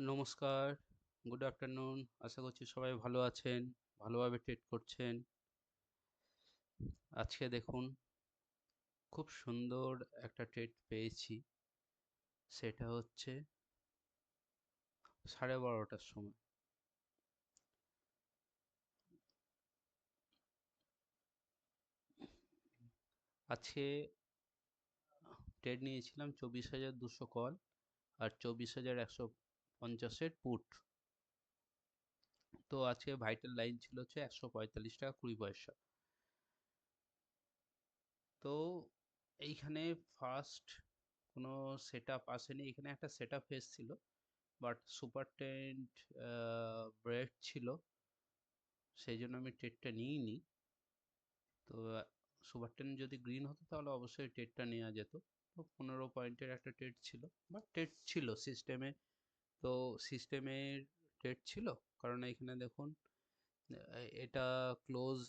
নমস্কার, good afternoon. আশা করছি সবাই ভালো আছেন, ভালোভাবে ট্রেড করছেন। আজকে দেখুন খুব সুন্দর একটা ট্রেড পেয়েছি। সেটা হচ্ছে 12:30টার সময়। আজকে ট্রেড নিয়েছিলাম 24,200 কল আর 24,150-এর পুট। তো আজকে ভাইটাল লাইন ছিল হচ্ছে 145 টাকা 20 পয়সা। তো এইখানে ফার্স্ট কোনো সেট আপ আসেনি, এখানে একটা সেট আপ এসছিল, বাট সুপার টেন্ট ব্রেক ছিল, সেই জন্য আমি ট্রেডটা নিইনি। তো সুপার টেন যদি গ্রিন হতো তাহলে অবশ্যই ট্রেডটা নেওয়া যেত। তো 15 পয়েন্টের একটা ট্রেড ছিল, বা ট্রেড ছিল সিস্টেমে। তো সিস্টেমের ট্রেড ছিল, কারণ এখানে দেখুন এটা ক্লোজ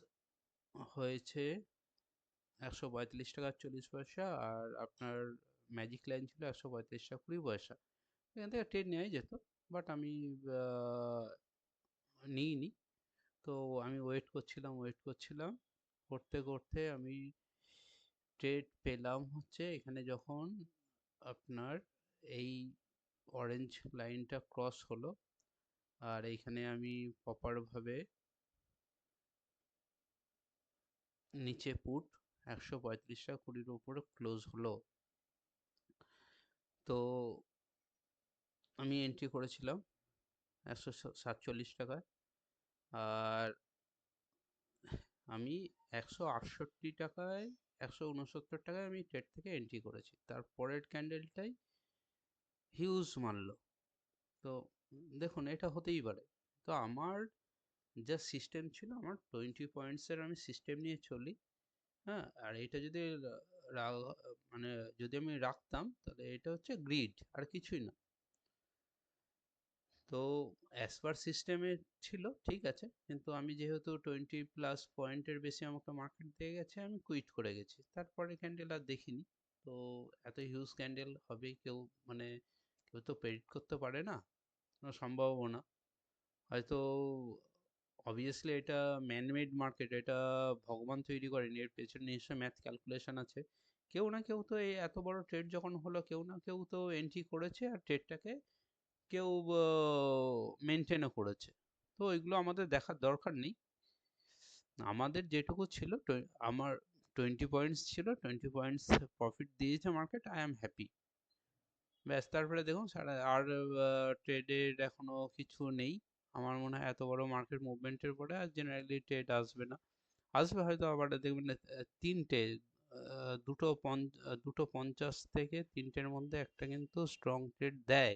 হয়েছে 145 টাকা 40 পয়সা, আর আপনার ম্যাজিক লাইন ছিল 135 টাকা 20 পয়সা। এখান থেকে ট্রেড নেওয়াই যেত, বাট আমি নিইনি। তো আমি ওয়েট করছিলাম, করতে করতে আমি ট্রেড পেলাম হচ্ছে এখানে যখন আপনার এই অরেঞ্জ লাইনটা ক্রস হলো, আর এইখানে আমি প্রপারভাবে নিচে পুট 135 টাকা 20 উপরে ক্লোজ হলো। তো আমি এন্ট্রি করেছিলাম 147 টাকায়, আর আমি 168 টাকায় 169 টাকায় আমি ট্রেড থেকে এন্ট্রি করেছি। তার পরের ক্যান্ডেলটাই হিউজ মারলো। তো দেখুন এটা হতেই পারে। তো আমার যা সিস্টেম ছিল, আমার 20 পয়েন্টসের আমি সিস্টেম নিয়ে চলি। হ্যাঁ, আর এটা যদি মানে যদি আমি রাখতাম তাহলে এটা হচ্ছে গ্রিড, আর কিছুই না। তো অ্যাজ পার সিস্টেমে ছিল ঠিক আছে, কিন্তু আমি যেহেতু 20+ পয়েন্টের বেশি আমাকে মার্কেট দিয়ে গেছে, আমি কুইট করে গেছি। তারপরে ক্যান্ডেল আর দেখিনি। তো এত হিউজ ক্যান্ডেল হবে কেউ, মানে কেউ তো প্রেডিক্ট করতে পারে না, কোনো সম্ভবও না। হয়তো অবভিয়াসলি এটা ম্যানমেড মার্কেট, এটা ভগবান তৈরি করেনি, এর পেছনে নিশ্চয়ই ম্যাথ ক্যালকুলেশন আছে। কেউ না কেউ তো এই এত বড় ট্রেড যখন হলো, কেউ না কেউ তো এন্ট্রি করেছে, আর ট্রেডটাকে কেউ মেনটেনও করেছে। তো এগুলো আমাদের দেখার দরকার নেই। আমাদের যেটুকু ছিল আমার 20 পয়েন্টস ছিল, 20 পয়েন্টস প্রফিট দিয়েছে মার্কেট, আই এম হ্যাপি। ব্যাস, তারপরে দেখুন সারা আর ট্রেডের এখনো কিছু নেই। আমার মনে হয় এত বড় মার্কেট মুভমেন্টের পরে আর জেনারেলি ট্রেড আসবে না। আসবে হয়তো আবার, দেখবেন তিনটে, দুটো 50 থেকে তিনটের মধ্যে একটা কিন্তু স্ট্রং ট্রেড দেয়,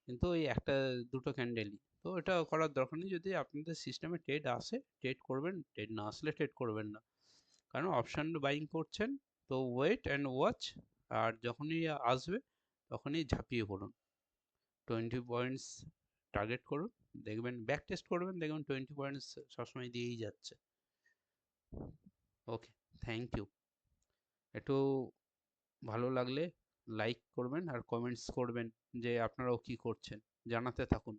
কিন্তু ওই একটা দুটো ক্যান্ডেলই। তো এটা করার দরকার নেই। যদি আপনাদের সিস্টেমে ট্রেড আসে ট্রেড করবেন, ট্রেড না আসলে ট্রেড করবেন না, কারণ অপশান বাইং করছেন। তো ওয়েট অ্যান্ড ওয়াচ, আর যখনই আসবে তখনই ঝাঁপিয়ে পড়ুন। 20 পয়েন্টস টার্গেট করুন, দেখবেন ব্যাক টেস্ট করবেন, দেখবেন 20 পয়েন্টস সবসময় দিয়েই যাচ্ছে। ওকে, থ্যাংক ইউ। একটু ভালো লাগলে লাইক করবেন আর কমেন্টস করবেন যে আপনারাও কি করছেন, জানাতে থাকুন।